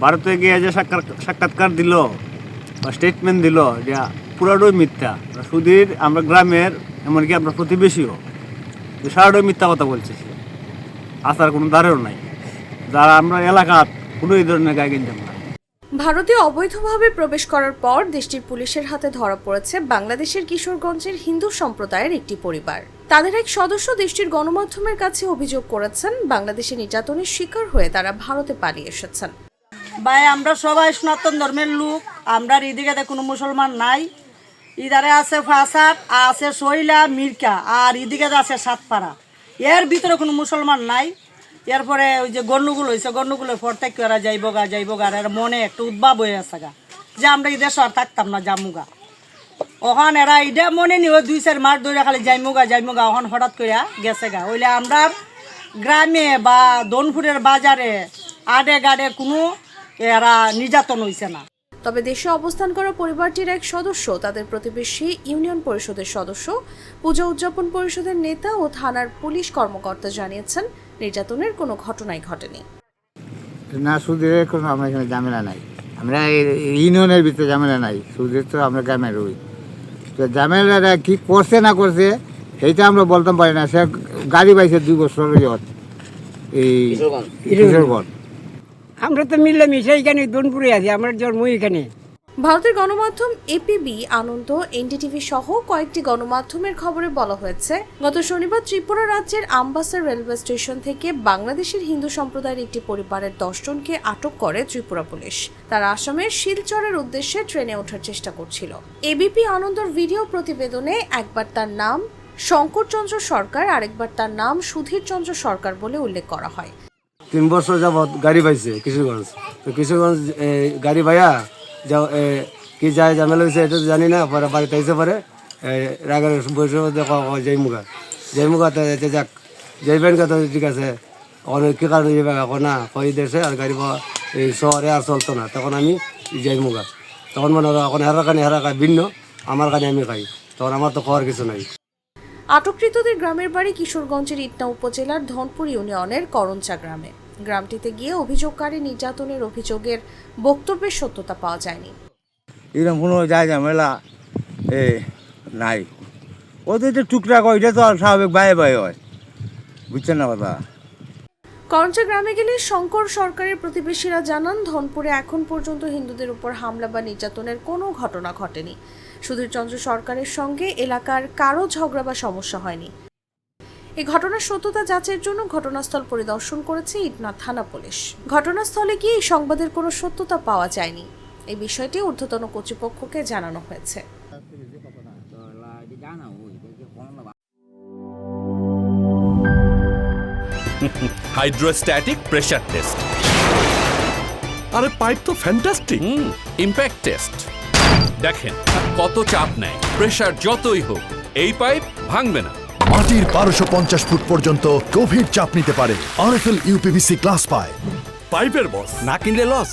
ভারতে গিয়ে যে সাক্ষাৎকার দিল বা স্টেটমেন্ট দিল যে পুরাটাই মিথ্যা, সুধীর আমরা গ্রামের এমনকি আপনার প্রতিবেশীও যে সারাটাই মিথ্যা কথা বলছে, সে আসার কোনো দ্বারেও নাই, যারা আমরা এলাকার কোনো এই ধরনের গায়ে কিনতাম না। ভারতে অবৈধভাবে প্রবেশ করার পর দেশটির পুলিশের হাতে ধরা পড়েছে বাংলাদেশের কিশোরগঞ্জের হিন্দু সম্প্রদায়ের একটি পরিবার। তাদের এক সদস্য দেশটির গণমাধ্যমের কাছে অভিযোগ করেছেন বাংলাদেশে নির্যাতনের শিকার হয়ে তারা ভারতে পালিয়ে এসেছেন। ভাই আমরা সবাই সনাতন ধর্মের লোক, আমরা ইদিকে কোনো মুসলমান নাই। ইধারে আছে ফাসাদ, আছে শৈলা মির্কা, আর ইদিকে আছে সাতপাড়া, এর ভিতরে কোনো মুসলমান নাই। এরপরে ওই যে গণ্ডগোল হয়েছে, গণ্ডগোলের পর থেকে ওরা যাইব গা এর মনে একটা উদ্ভাব হয়ে আছে গা যে আমরা ঈদের আর থাকতাম না, জামুগা। ওখান এরা ইডা মনে নি ওই 2-4 মাস ধরে খালি যাইমুগা ওখান হঠাৎ করে গেছে গা। ওইলে আমরা গ্রামে বা দনপুরের বাজারে আডে গাডে কোনো এরা নির্যাতন হয়েছে না। তবে দেশে অবস্থান করা পরিবারটির এক সদস্য, তাদের প্রতিবেশী, ইউনিয়ন পরিষদের সদস্য, পূজা উদযাপন পরিষদের নেতা ও থানার পুলিশ কর্মকর্তা জানিয়েছেন নির্যাতনের কোনো ঘটনাই ঘটেনি। না, সুদের কোনো আমরা এখানে ঝামেলা নাই, আমরা ইউনিয়নের ভিতরে ঝামেলা নাই, সুদের তো আমরা গ্রামের রই। তো ঝামেলাটা কি করছে না করছে সেইটা আমরা বলতাম পারি না। সে গাড়ি পাইছে 2 বছর এই কিশোরগঞ্জ। আমরা তো মিলেমিশে এখানে দনপুরে আছি, আমার জন্ম এখানে। ভারতের গণমাধ্যম এপিবি, আনন্দ, এনডিটিভি সহ কয়েকটি গণমাধ্যমের খবরে বলা হয়েছে, গত শনিবার ত্রিপুরা রাজ্যের আমবাসা রেলওয়ে স্টেশন থেকে বাংলাদেশের হিন্দু সম্প্রদায়ের একটি পরিবারের 10 জনকে আটক করে ত্রিপুরা পুলিশ। তারা আসামের শিলচরের উদ্দেশ্যে ট্রেনে ওঠার চেষ্টা করছিল। এবিপি আনন্দর ভিডিও প্রতিবেদনে একবার তার নাম শঙ্করচন্দ্র সরকার, আরেকবার তার নাম সুধীর চন্দ্র সরকার বলে উল্লেখ করা হয়। 3 বছর যাবৎ গাড়ি পাইছে কিশোরগঞ্জ, তো কিশোরগঞ্জ গাড়ি পাইয়া যা কি যায় ঝামেলা হয়েছে এটা জানি না। পরে বাড়িতে আইসে পরে রাগের বসে যাইমুগাতে যাক যাইবেন কথা ঠিক আছে, অনেক কী কারণে যাবে এখন না কই দেশে আর গাড়ি এই শহরে আর চলতো না, তখন আমি যাইমুগা। তখন মনে হয় এখন হেরা ভিন্ন, আমার কানে আমি খাই, তখন আমার তো খাওয়ার কিছু নাই। আটককৃতদের গ্রামের বাড়ি কিশোরগঞ্জের ইটনা উপজেলার ধনপুর ইউনিয়নের করঞ্চা গ্রামে। গ্রামটিতে গিয়ে অভিযোগকারী নির্যাতনের অভিযোগের বক্তব্যের সত্যতা পাওয়া যায়নি। এরকম কোনো ঝামেলা নাই, ওদের তো টুকটাক ওইটা তো স্বাভাবিক বাই হয়, বুঝছেন না কথা। করঞ্চা গ্রামে গেলে শঙ্কর সরকারের প্রতিবেশীরা জানান, ধনপুরে এখন পর্যন্ত হিন্দুদের উপর হামলা বা নির্যাতনের কোনো ঘটনা ঘটেনি। সুধীর চন্দ্র সরকারের সঙ্গে এলাকার কারো ঝগড়া বা সমস্যা হয়নি। এই ঘটনার সত্যতা যাচাইয়ের জন্য ঘটনাস্থল পরিদর্শন করেছে ইটনা থানা পুলিশ। ঘটনাস্থলে গিয়ে এই সংবাদের কোনো সত্যতা পাওয়া যায়নি। এই বিষয়টি ঊর্ধ্বতন কর্তৃপক্ষকে জানানো হয়েছে। Hydrostatic pressure test. আরে পাইপ তো ফ্যান্টাস্টিক। Impact test. দেখেন কত চাপ নেয়, প্রেসার যতই হোক এই পাইপ ভাঙবে না। মাটির 1250 ফুট পর্যন্ত গভীর চাপ নিতে পারে আরএফএল ইউপিভিসি গ্লাস পাইপ। পাইপের বস, না কিনলে লস।